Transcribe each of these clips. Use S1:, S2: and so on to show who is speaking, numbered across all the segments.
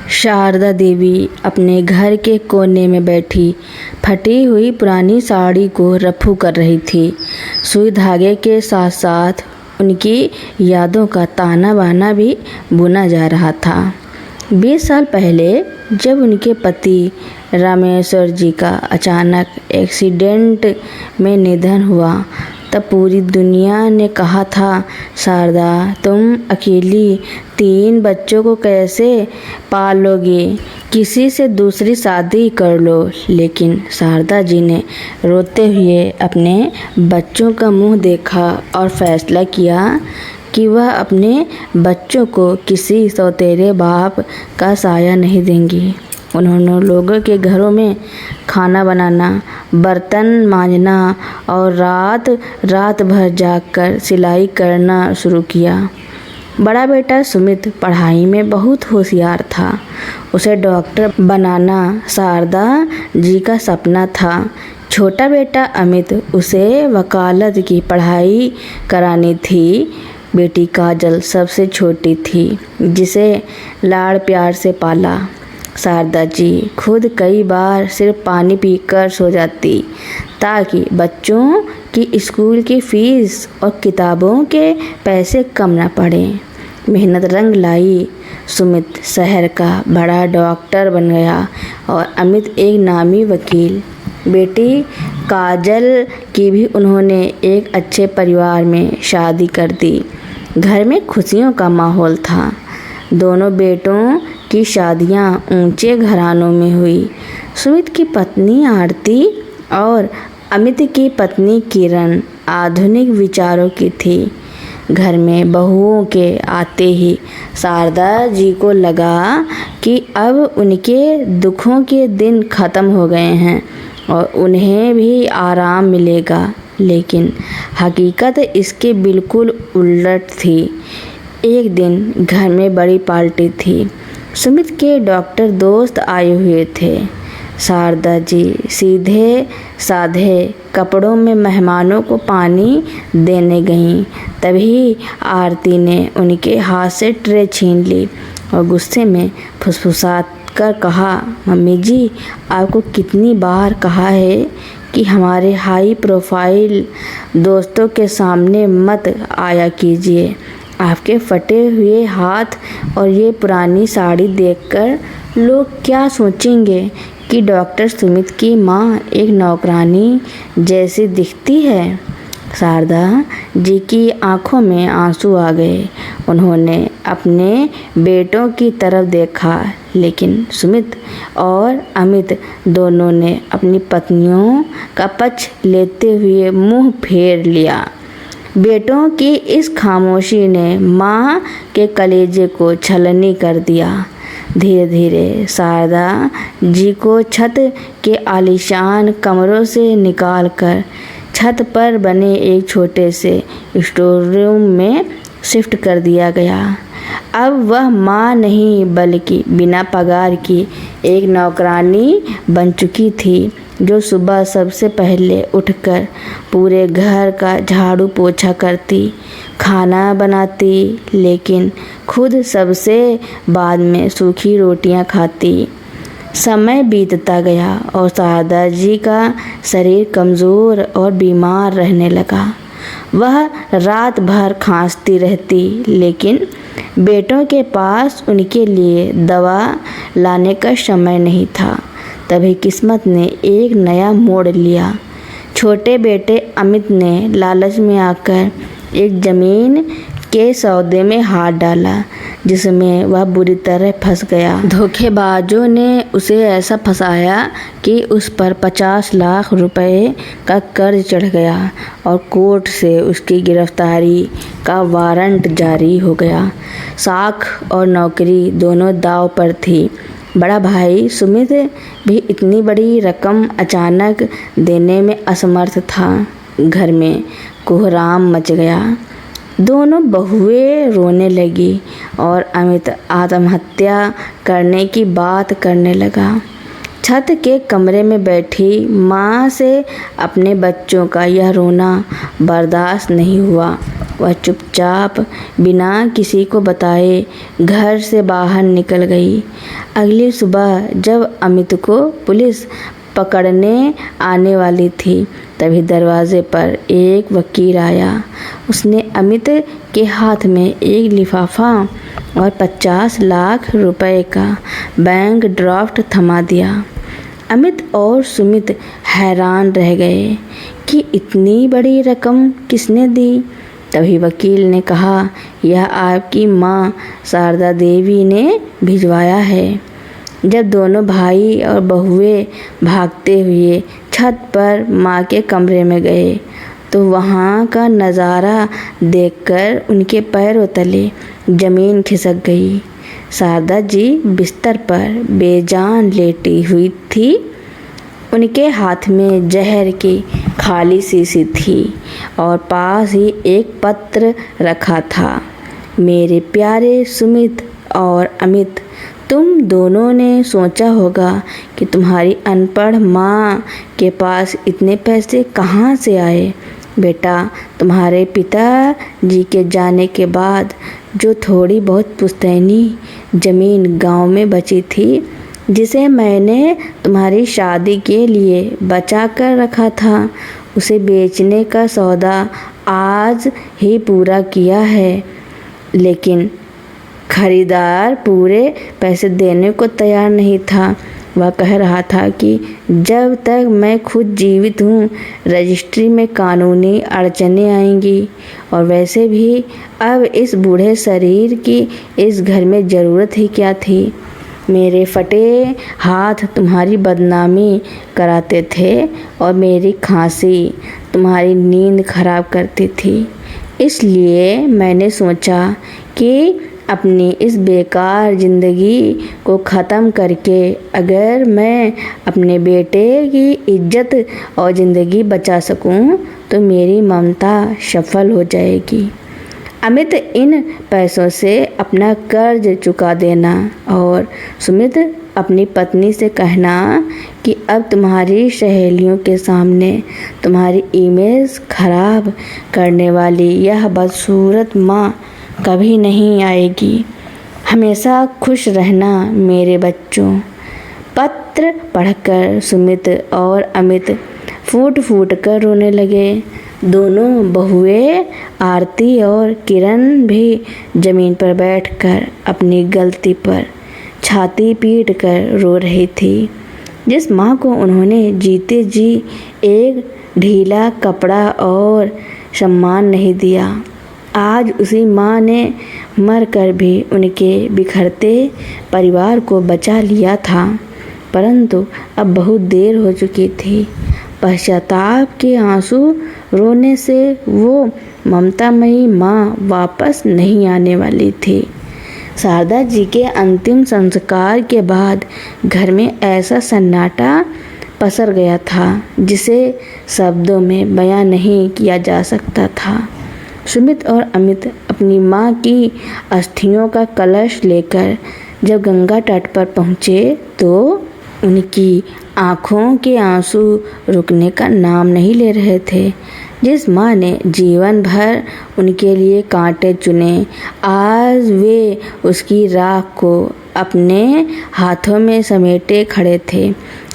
S1: शारदा देवी अपने घर के कोने में बैठी फटी हुई पुरानी साड़ी को रफू कर रही थी। सुई धागे के साथ साथ उनकी यादों का ताना बाना भी बुना जा रहा था। 20 साल पहले जब उनके पति रामेश्वर जी का अचानक एक्सीडेंट में निधन हुआ तब पूरी दुनिया ने कहा था, शारदा तुम अकेली 3 बच्चों को कैसे पालोगी, किसी से दूसरी शादी कर लो। लेकिन शारदा जी ने रोते हुए अपने बच्चों का मुंह देखा और फैसला किया कि वह अपने बच्चों को किसी सौतेले बाप का साया नहीं देंगी। उन्होंने लोगों के घरों में खाना बनाना, बर्तन मांजना और रात भर जागकर सिलाई करना शुरू किया। बड़ा बेटा सुमित पढ़ाई में बहुत होशियार था। उसे डॉक्टर बनाना शारदा जी का सपना था। छोटा बेटा अमित, उसे वकालत की पढ़ाई करानी थी। बेटी काजल सबसे छोटी थी, जिसे लाड़ प्यार से पाला। शारदा जी खुद कई बार सिर्फ पानी पीकर सो जाती ताकि बच्चों की स्कूल की फीस और किताबों के पैसे कम न पड़े। मेहनत रंग लाई। सुमित शहर का बड़ा डॉक्टर बन गया और अमित एक नामी वकील। बेटी काजल की भी उन्होंने एक अच्छे परिवार में शादी कर दी। घर में खुशियों का माहौल था। दोनों बेटों की शादियां ऊंचे घरानों में हुई। सुमित की पत्नी आरती और अमित की पत्नी किरण आधुनिक विचारों की थी। घर में बहुओं के आते ही शारदा जी को लगा कि अब उनके दुखों के दिन ख़त्म हो गए हैं और उन्हें भी आराम मिलेगा। लेकिन हकीकत इसके बिल्कुल उलट थी। एक दिन घर में बड़ी पार्टी थी। सुमित के डॉक्टर दोस्त आए हुए थे। शारदा जी सीधे साधे कपड़ों में मेहमानों को पानी देने गईं। तभी आरती ने उनके हाथ से ट्रे छीन ली और गुस्से में फुसफुसात कर कहा, मम्मी जी आपको कितनी बार कहा है कि हमारे हाई प्रोफाइल दोस्तों के सामने मत आया कीजिए। आपके फटे हुए हाथ और ये पुरानी साड़ी देखकर लोग क्या सोचेंगे कि डॉक्टर सुमित की माँ एक नौकरानी जैसी दिखती है। शारदा जी की आंखों में आंसू आ गए। उन्होंने अपने बेटों की तरफ देखा, लेकिन सुमित और अमित दोनों ने अपनी पत्नियों का पक्ष लेते हुए मुंह फेर लिया। बेटों की इस खामोशी ने माँ के कलेजे को छलनी कर दिया। धीरे धीरे शारदा जी को छत के आलीशान कमरों से निकालकर छत पर बने एक छोटे से स्टोर रूम में शिफ्ट कर दिया गया। अब वह माँ नहीं बल्कि बिना पगार की एक नौकरानी बन चुकी थी, जो सुबह सबसे पहले उठकर पूरे घर का झाड़ू पोछा करती, खाना बनाती, लेकिन खुद सबसे बाद में सूखी रोटियां खाती। समय बीतता गया और शारदा जी का शरीर कमज़ोर और बीमार रहने लगा। वह रात भर खांसती रहती, लेकिन बेटों के पास उनके लिए दवा लाने का समय नहीं था। तभी किस्मत ने एक नया मोड़ लिया। छोटे बेटे अमित ने लालच में आकर एक ज़मीन के सौदे में हाथ डाला, जिसमें वह बुरी तरह फंस गया। धोखेबाजों ने उसे ऐसा फंसाया कि उस पर 50 लाख रुपए का कर्ज चढ़ गया और कोर्ट से उसकी गिरफ्तारी का वारंट जारी हो गया। साख और नौकरी दोनों दांव पर थी। बड़ा भाई सुमित भी इतनी बड़ी रकम अचानक देने में असमर्थ था। घर में कोहराम मच गया। दोनों बहुएं रोने लगी और अमित आत्महत्या करने की बात करने लगा। छत के कमरे में बैठी माँ से अपने बच्चों का यह रोना बर्दाश्त नहीं हुआ। वह चुपचाप बिना किसी को बताए घर से बाहर निकल गई। अगली सुबह जब अमित को पुलिस पकड़ने आने वाली थी, तभी दरवाजे पर एक वकील आया। उसने अमित के हाथ में एक लिफाफा और 50 लाख रुपए का बैंक ड्राफ्ट थमा दिया। अमित और सुमित हैरान रह गए कि इतनी बड़ी रकम किसने दी। तभी वकील ने कहा, यह आपकी माँ शारदा देवी ने भिजवाया है। जब दोनों भाई और बहुएं भागते हुए छत पर माँ के कमरे में गए तो वहाँ का नज़ारा देखकर उनके पैरों तले जमीन खिसक गई। शारदा जी बिस्तर पर बेजान लेटी हुई थी। उनके हाथ में जहर की खाली शीशी थी और पास ही एक पत्र रखा था। मेरे प्यारे सुमित और अमित, तुम दोनों ने सोचा होगा कि तुम्हारी अनपढ़ माँ के पास इतने पैसे कहाँ से आए। बेटा, तुम्हारे पिता जी के जाने के बाद जो थोड़ी बहुत पुश्तैनी ज़मीन गांव में बची थी, जिसे मैंने तुम्हारी शादी के लिए बचा कर रखा था, उसे बेचने का सौदा आज ही पूरा किया है। लेकिन खरीदार पूरे पैसे देने को तैयार नहीं था। वह कह रहा था कि जब तक मैं खुद जीवित हूँ, रजिस्ट्री में कानूनी अड़चनें आएंगी, और वैसे भी अब इस बूढ़े शरीर की इस घर में ज़रूरत ही क्या थी। मेरे फटे हाथ तुम्हारी बदनामी कराते थे और मेरी खांसी तुम्हारी नींद खराब करती थी। इसलिए मैंने सोचा कि अपनी इस बेकार ज़िंदगी को ख़त्म करके अगर मैं अपने बेटे की इज्जत और ज़िंदगी बचा सकूं, तो मेरी ममता सफल हो जाएगी। अमित, इन पैसों से अपना कर्ज चुका देना और सुमित, अपनी पत्नी से कहना कि अब तुम्हारी सहेलियों के सामने तुम्हारी इमेज खराब करने वाली यह बदसूरत माँ कभी नहीं आएगी। हमेशा खुश रहना मेरे बच्चों। पत्र पढ़कर सुमित और अमित फूट फूट कर रोने लगे। दोनों बहुएं आरती और किरण भी जमीन पर बैठकर अपनी गलती पर छाती पीट कर रो रही थी। जिस माँ को उन्होंने जीते जी एक ढीला कपड़ा और सम्मान नहीं दिया, आज उसी माँ ने मर कर भी उनके बिखरते परिवार को बचा लिया था। परंतु अब बहुत देर हो चुकी थी। पश्चाताप के आंसू रोने से वो ममतामयी माँ वापस नहीं आने वाली थी। शारदा जी के अंतिम संस्कार के बाद घर में ऐसा सन्नाटा पसर गया था जिसे शब्दों में बयां नहीं किया जा सकता था। सुमित और अमित अपनी माँ की अस्थियों का कलश लेकर जब गंगा तट पर पहुँचे तो उनकी आँखों के आंसू रुकने का नाम नहीं ले रहे थे। जिस माँ ने जीवन भर उनके लिए कांटे चुने, आज वे उसकी राख को अपने हाथों में समेटे खड़े थे।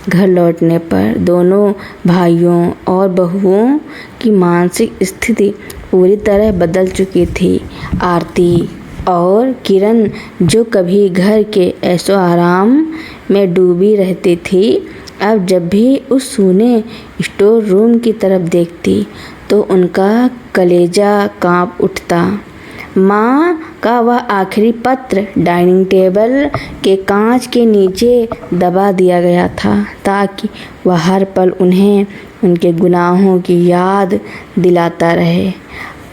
S1: घर लौटने पर दोनों भाइयों और बहुओं की मानसिक स्थिति पूरी तरह बदल चुकी थी। आरती और किरण, जो कभी घर के ऐशो आराम में डूबी रहती थी, अब जब भी उस सूने स्टोर रूम की तरफ देखती तो उनका कलेजा कांप उठता। माँ का वह आखिरी पत्र डाइनिंग टेबल के कांच के नीचे दबा दिया गया था ताकि वह हर पल उन्हें उनके गुनाहों की याद दिलाता रहे।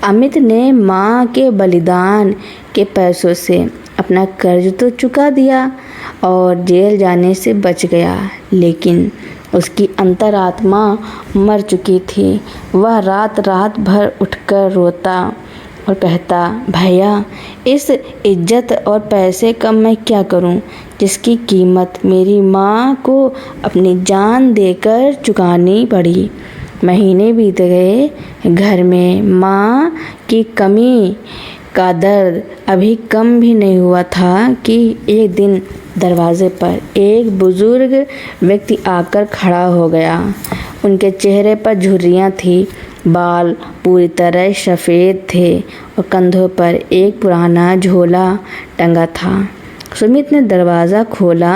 S1: अमित ने माँ के बलिदान के पैसों से अपना कर्ज तो चुका दिया और जेल जाने से बच गया, लेकिन उसकी अंतरात्मा मर चुकी थी। वह रात रात भर उठकर रोता और कहता, भैया, इस इज्जत और पैसे का मैं क्या करूं, जिसकी कीमत मेरी माँ को अपनी जान देकर चुकानी पड़ी। महीने बीत गए, घर में माँ की कमी का दर्द अभी कम भी नहीं हुआ था कि एक दिन दरवाजे पर एक बुजुर्ग व्यक्ति आकर खड़ा हो गया। उनके चेहरे पर झुर्रियाँ थी, बाल पूरी तरह सफ़ेद थे और कंधों पर एक पुराना झोला टंगा था। सुमित ने दरवाज़ा खोला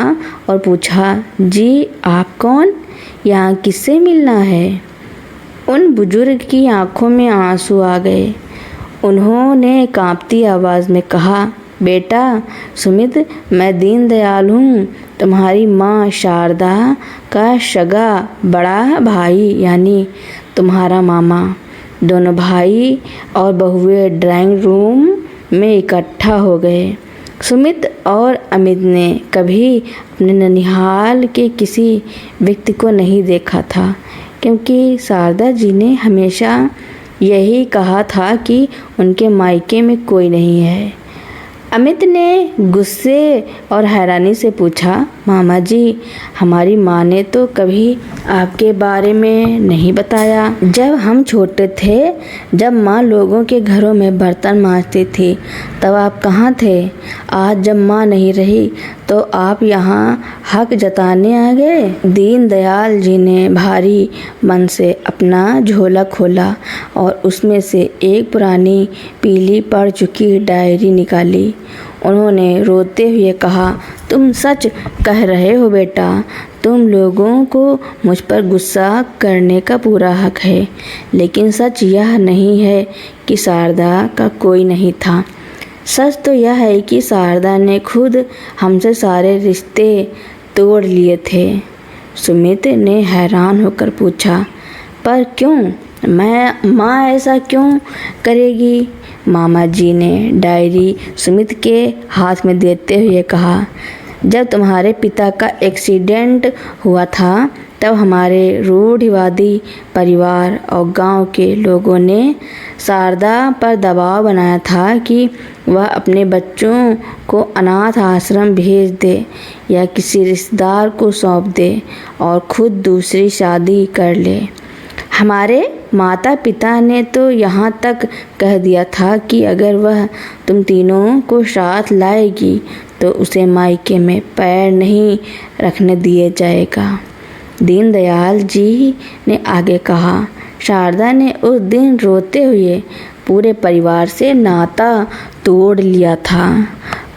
S1: और पूछा, जी आप कौन? यहाँ किससे मिलना है? उन बुजुर्ग की आंखों में आंसू आ गए। उन्होंने कांपती आवाज़ में कहा, बेटा सुमित, मैं दीनदयाल हूँ, तुम्हारी माँ शारदा का सगा बड़ा भाई, यानी तुम्हारा मामा। दोनों भाई और बहुएं ड्राइंग रूम में इकट्ठा हो गए। सुमित और अमित ने कभी अपने ननिहाल के किसी व्यक्ति को नहीं देखा था, क्योंकि शारदा जी ने हमेशा यही कहा था कि उनके मायके में कोई नहीं है। अमित ने गुस्से और हैरानी से पूछा, मामा जी, हमारी माँ ने तो कभी आपके बारे में नहीं बताया। जब हम छोटे थे, जब माँ लोगों के घरों में बर्तन मांजती थी, तब आप कहाँ थे? आज जब माँ नहीं रही तो आप यहाँ हक जताने आ गए। दीनदयाल जी ने भारी मन से अपना झोला खोला और उसमें से एक पुरानी पीली पड़ चुकी डायरी निकाली। उन्होंने रोते हुए कहा, तुम सच कह रहे हो बेटा, तुम लोगों को मुझ पर गुस्सा करने का पूरा हक है, लेकिन सच यह नहीं है कि शारदा का कोई नहीं था। सच तो यह है कि शारदा ने खुद हमसे सारे रिश्ते तोड़ लिए थे। सुमित ने हैरान होकर पूछा, पर क्यों? माँ ऐसा क्यों करेगी? मामा जी ने डायरी सुमित के हाथ में देते हुए कहा, जब तुम्हारे पिता का एक्सीडेंट हुआ था, तब हमारे रूढ़िवादी परिवार और गांव के लोगों ने शारदा पर दबाव बनाया था कि वह अपने बच्चों को अनाथ आश्रम भेज दे या किसी रिश्तेदार को सौंप दे और खुद दूसरी शादी कर ले। हमारे माता पिता ने तो यहाँ तक कह दिया था कि अगर वह तुम तीनों को साथ लाएगी तो उसे मायके में पैर नहीं रखने दिया जाएगा। दीनदयाल जी ने आगे कहा, शारदा ने उस दिन रोते हुए पूरे परिवार से नाता तोड़ लिया था।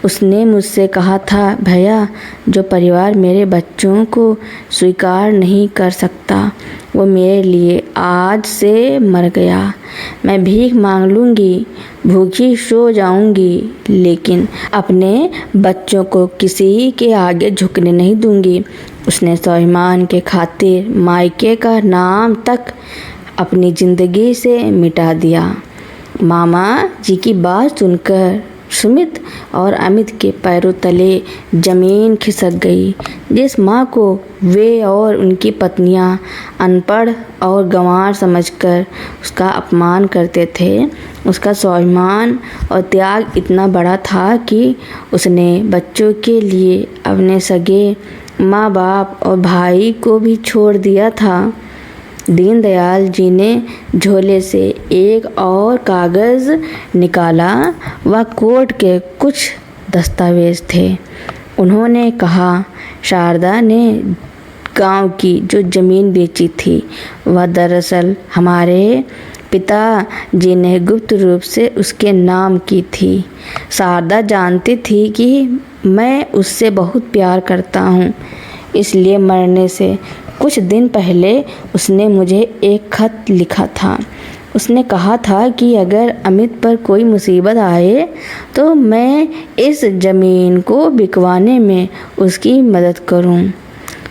S1: उसने मुझसे कहा था, भैया, जो परिवार मेरे बच्चों को स्वीकार नहीं कर सकता, वो मेरे लिए आज से मर गया। मैं भीख मांग लूँगी, भूखी सो जाऊँगी, लेकिन अपने बच्चों को किसी के आगे झुकने नहीं दूँगी। उसने स्वाभिमान के खातिर मायके का नाम तक अपनी ज़िंदगी से मिटा दिया। मामा जी की बात सुनकर सुमित और अमित के पैरों तले जमीन खिसक गई। जिस माँ को वे और उनकी पत्नियाँ अनपढ़ और गंवार समझकर उसका अपमान करते थे, उसका स्वाभिमान और त्याग इतना बड़ा था कि उसने बच्चों के लिए अपने सगे माँ बाप और भाई को भी छोड़ दिया था। दीनदयाल जी ने झोले से एक और कागज़ निकाला। वह कोर्ट के कुछ दस्तावेज थे। उन्होंने कहा, शारदा ने गांव की जो ज़मीन बेची थी, वह दरअसल हमारे पिताजी ने गुप्त रूप से उसके नाम की थी। शारदा जानती थी कि मैं उससे बहुत प्यार करता हूँ, इसलिए मरने से कुछ दिन पहले उसने मुझे एक खत लिखा था। उसने कहा था कि अगर अमित पर कोई मुसीबत आए तो मैं इस ज़मीन को बिकवाने में उसकी मदद करूं।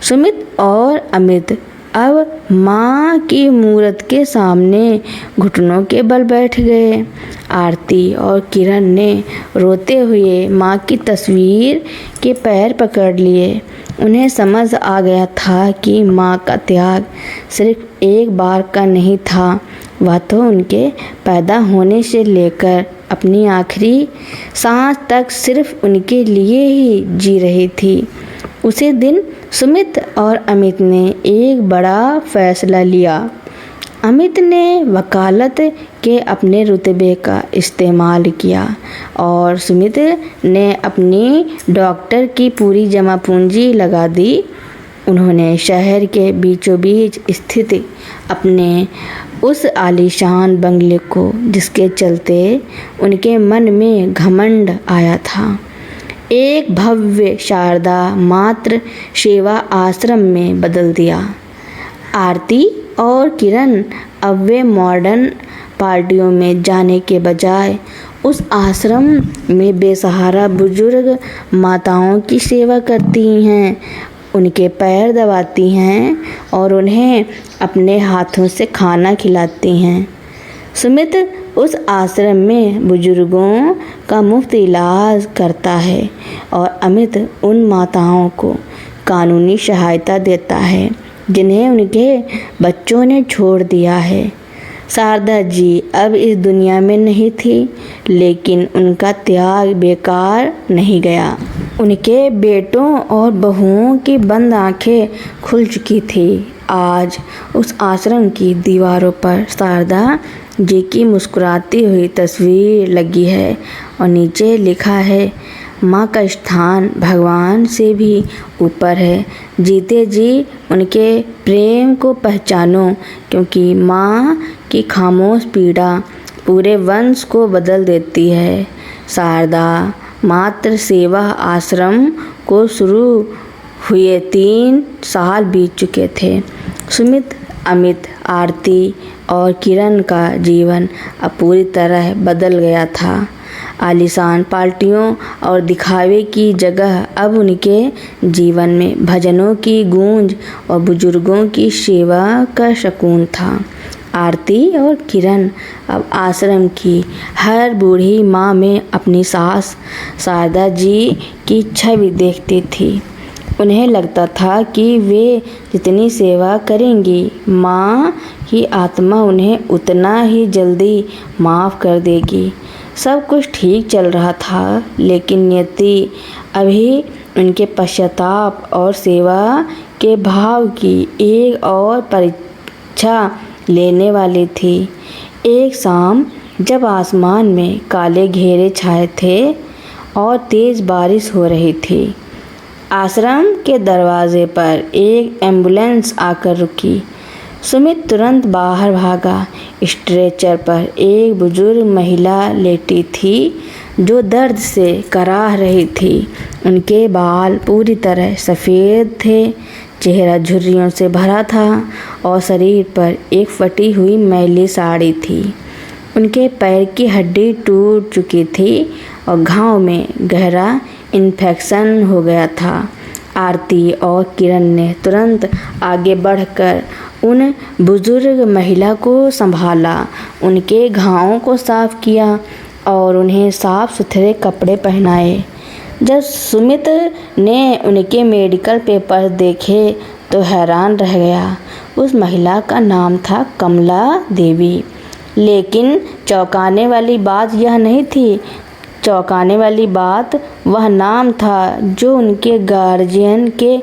S1: सुमित और अमित अब माँ की मूरत के सामने घुटनों के बल बैठ गए। आरती और किरण ने रोते हुए माँ की तस्वीर के पैर पकड़ लिए। उन्हें समझ आ गया था कि माँ का त्याग सिर्फ एक बार का नहीं था, वह तो उनके पैदा होने से लेकर अपनी आखिरी सांस तक सिर्फ उनके लिए ही जी रही थी। उसी दिन सुमित और अमित ने एक बड़ा फैसला लिया। अमित ने वकालत के अपने रुतबे का इस्तेमाल किया और सुमित ने अपनी डॉक्टर की पूरी जमा पूंजी लगा दी। उन्होंने शहर के बीचों बीच स्थित अपने उस आलीशान बंगले को, जिसके चलते उनके मन में घमंड आया था, एक भव्य शारदा मात्र सेवा आश्रम में बदल दिया। आरती और किरण अब वे मॉडर्न पार्टियों में जाने के बजाय उस आश्रम में बेसहारा बुजुर्ग माताओं की सेवा करती हैं, उनके पैर दबाती हैं और उन्हें अपने हाथों से खाना खिलाती हैं। सुमित उस आश्रम में बुजुर्गों का मुफ्त इलाज करता है और अमित उन माताओं को कानूनी सहायता देता है जिन्हें उनके बच्चों ने छोड़ दिया है। शारदा जी अब इस दुनिया में नहीं थी, लेकिन उनका त्याग बेकार नहीं गया। उनके बेटों और बहुओं की बंद आंखें खुल चुकी थी। आज उस आश्रम की दीवारों पर शारदा जी की मुस्कुराती हुई तस्वीर लगी है और नीचे लिखा है, माँ का स्थान भगवान से भी ऊपर है। जीते जी उनके प्रेम को पहचानो, क्योंकि माँ की खामोश पीड़ा पूरे वंश को बदल देती है। शारदा मात्र सेवा आश्रम को शुरू हुए 3 साल बीत चुके थे। सुमित, अमित, आरती और किरण का जीवन अब पूरी तरह बदल गया था। आलीशान पार्टियों और दिखावे की जगह अब उनके जीवन में भजनों की गूंज और बुजुर्गों की सेवा का सुकून था। आरती और किरण अब आश्रम की हर बूढ़ी माँ में अपनी सास शारदा जी की छवि देखती थी। उन्हें लगता था कि वे जितनी सेवा करेंगी, माँ की आत्मा उन्हें उतना ही जल्दी माफ़ कर देगी। सब कुछ ठीक चल रहा था, लेकिन नियति अभी उनके पश्चाताप और सेवा के भाव की एक और परीक्षा लेने वाली थी। एक शाम जब आसमान में काले घेरे छाए थे और तेज़ बारिश हो रही थी, आश्रम के दरवाजे पर एक एम्बुलेंस आकर रुकी। सुमित तुरंत बाहर भागा। स्ट्रेचर पर एक बुजुर्ग महिला लेटी थी, जो दर्द से कराह रही थी। उनके बाल पूरी तरह सफ़ेद थे, चेहरा झुर्रियों से भरा था और शरीर पर एक फटी हुई मैली साड़ी थी। उनके पैर की हड्डी टूट चुकी थी और घाव में गहरा इन्फेक्शन हो गया था। आरती और किरण ने तुरंत आगे बढ़कर उन बुजुर्ग महिला को संभाला, उनके घावों को साफ किया और उन्हें साफ सुथरे कपड़े पहनाए। जब सुमित ने उनके मेडिकल पेपर देखे तो हैरान रह गया। उस महिला का नाम था कमला देवी। लेकिन चौंकाने वाली बात यह नहीं थी। चौंकाने वाली बात वह नाम था जो उनके गार्जियन के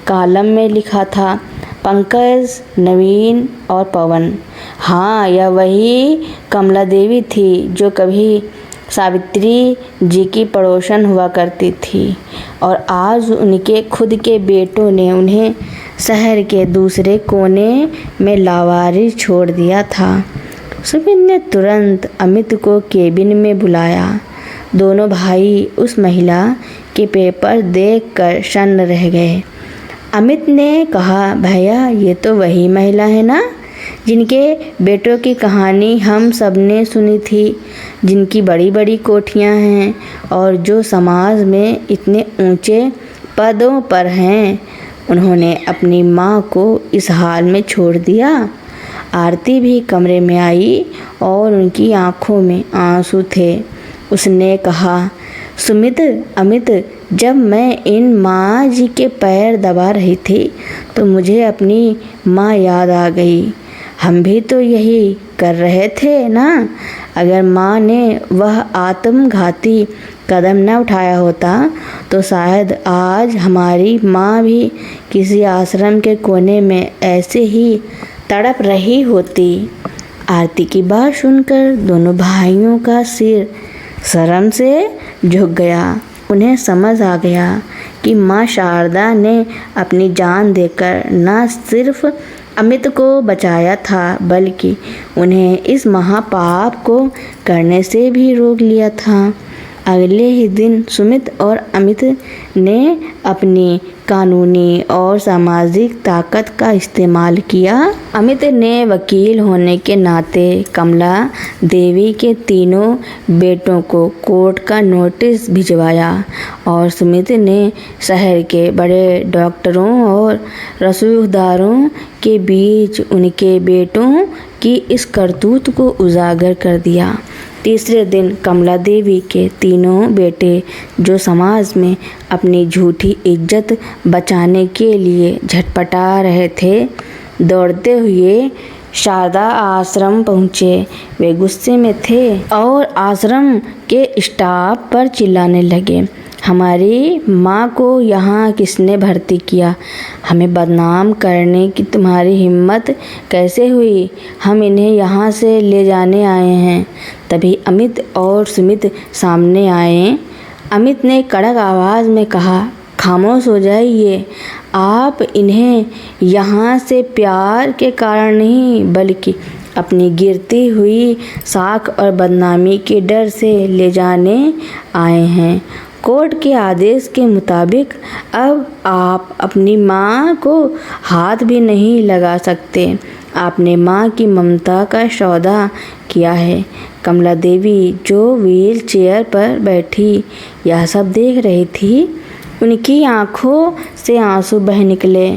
S1: कॉलम में लिखा था, पंकज, नवीन और पवन। हाँ, यह वही कमला देवी थी जो कभी सावित्री जी की पड़ोसन हुआ करती थी और आज उनके खुद के बेटों ने उन्हें शहर के दूसरे कोने में लावारिस छोड़ दिया था। सुमित ने तुरंत अमित को केबिन में बुलाया। दोनों भाई उस महिला के पेपर देखकर सन्न रह गए। अमित ने कहा, भैया, ये तो वही महिला है ना जिनके बेटों की कहानी हम सब ने सुनी थी, जिनकी बड़ी बड़ी कोठियाँ हैं और जो समाज में इतने ऊंचे पदों पर हैं। उन्होंने अपनी माँ को इस हाल में छोड़ दिया। आरती भी कमरे में आई और उनकी आंखों में आंसू थे। उसने कहा, सुमित, अमित, जब मैं इन माँ जी के पैर दबा रही थी तो मुझे अपनी माँ याद आ गई। हम भी तो यही कर रहे थे ना। अगर माँ ने वह आत्मघाती कदम न उठाया होता तो शायद आज हमारी माँ भी किसी आश्रम के कोने में ऐसे ही तड़प रही होती। आरती की बात सुनकर दोनों भाइयों का सिर शर्म से झुक गया। उन्हें समझ आ गया कि माँ शारदा ने अपनी जान देकर न सिर्फ अमित को बचाया था बल्कि उन्हें इस महापाप को करने से भी रोक लिया था। अगले ही दिन सुमित और अमित ने अपनी कानूनी और सामाजिक ताकत का इस्तेमाल किया। अमित ने वकील होने के नाते कमला देवी के तीनों बेटों को कोर्ट का नोटिस भिजवाया और सुमित ने शहर के बड़े डॉक्टरों और रसूखदारों के बीच उनके बेटों की इस करतूत को उजागर कर दिया। तीसरे दिन कमला देवी के तीनों बेटे जो समाज में अपनी झूठी इज्जत बचाने के लिए झटपटा रहे थे, दौड़ते हुए शारदा आश्रम पहुँचे। वे गुस्से में थे और आश्रम के स्टाफ पर चिल्लाने लगे, हमारी माँ को यहाँ किसने भर्ती किया? हमें बदनाम करने की तुम्हारी हिम्मत कैसे हुई? हम इन्हें यहाँ से ले जाने आए हैं। तभी अमित और सुमित सामने आए। अमित ने कड़क आवाज़ में कहा, खामोश हो जाइए। आप इन्हें यहाँ से प्यार के कारण नहीं बल्कि अपनी गिरती हुई साख और बदनामी के डर से ले जाने आए हैं। कोर्ट के आदेश के मुताबिक अब आप अपनी माँ को हाथ भी नहीं लगा सकते। आपने माँ की ममता का सौदा किया है। कमला देवी जो व्हील चेयर पर बैठी यह सब देख रही थी। उनकी आंखों से आंसू बह निकले।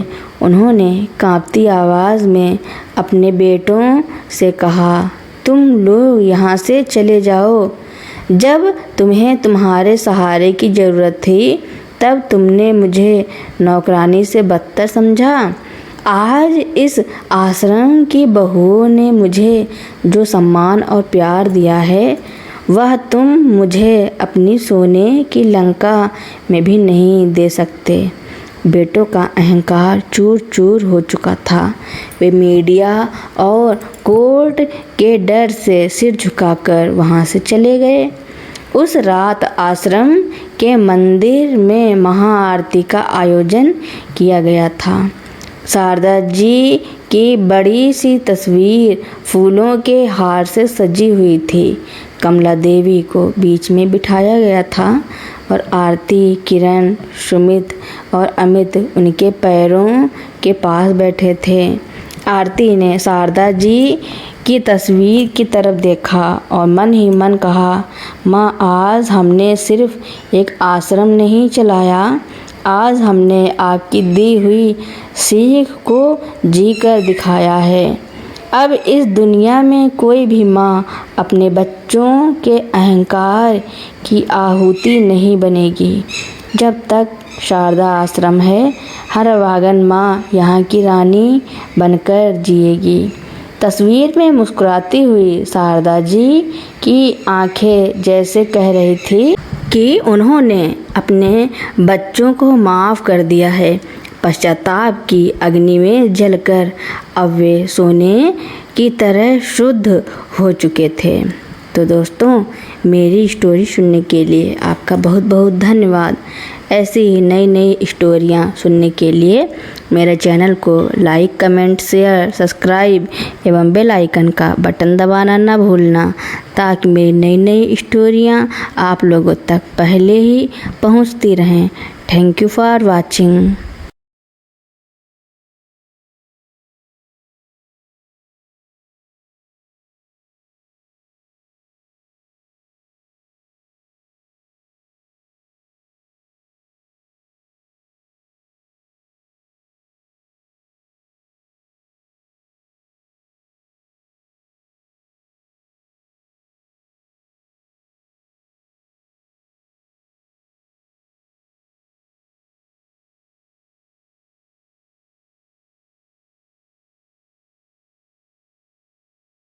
S1: उन्होंने कांपती आवाज़ में अपने बेटों से कहा, तुम लोग यहाँ से चले जाओ। जब तुम्हें तुम्हारे सहारे की ज़रूरत थी तब तुमने मुझे नौकरानी से बदतर समझा। आज इस आश्रम की बहुओं ने मुझे जो सम्मान और प्यार दिया है वह तुम मुझे अपनी सोने की लंका में भी नहीं दे सकते। बेटों का अहंकार चूर चूर हो चुका था। वे मीडिया और कोर्ट के डर से सिर झुकाकर वहाँ से चले गए। उस रात आश्रम के मंदिर में महाआरती का आयोजन किया गया था। शारदा जी की बड़ी सी तस्वीर फूलों के हार से सजी हुई थी। कमला देवी को बीच में बिठाया गया था और आरती, किरण, सुमित और अमित उनके पैरों के पास बैठे थे। आरती ने शारदा जी की तस्वीर की तरफ देखा और मन ही मन कहा, माँ, आज हमने सिर्फ एक आश्रम नहीं चलाया, आज हमने आपकी दी हुई सीख को जीकर दिखाया है। अब इस दुनिया में कोई भी माँ अपने बच्चों के अहंकार की आहुति नहीं बनेगी। जब तक शारदा आश्रम है, हर वागन माँ यहाँ की रानी बनकर जिएगी। तस्वीर में मुस्कुराती हुई शारदा जी की आंखें जैसे कह रही थी कि उन्होंने अपने बच्चों को माफ़ कर दिया है। पश्चाताप की अग्नि में जलकर अब वे सोने की तरह शुद्ध हो चुके थे। तो दोस्तों, मेरी स्टोरी सुनने के लिए आपका बहुत बहुत धन्यवाद। ऐसी ही नई नई स्टोरियाँ सुनने के लिए मेरे चैनल को लाइक, कमेंट, शेयर, सब्सक्राइब एवं बेल आइकन का बटन दबाना ना भूलना, ताकि मेरी नई नई स्टोरियाँ आप लोगों तक पहले ही पहुँचती रहें। Thank you for watching.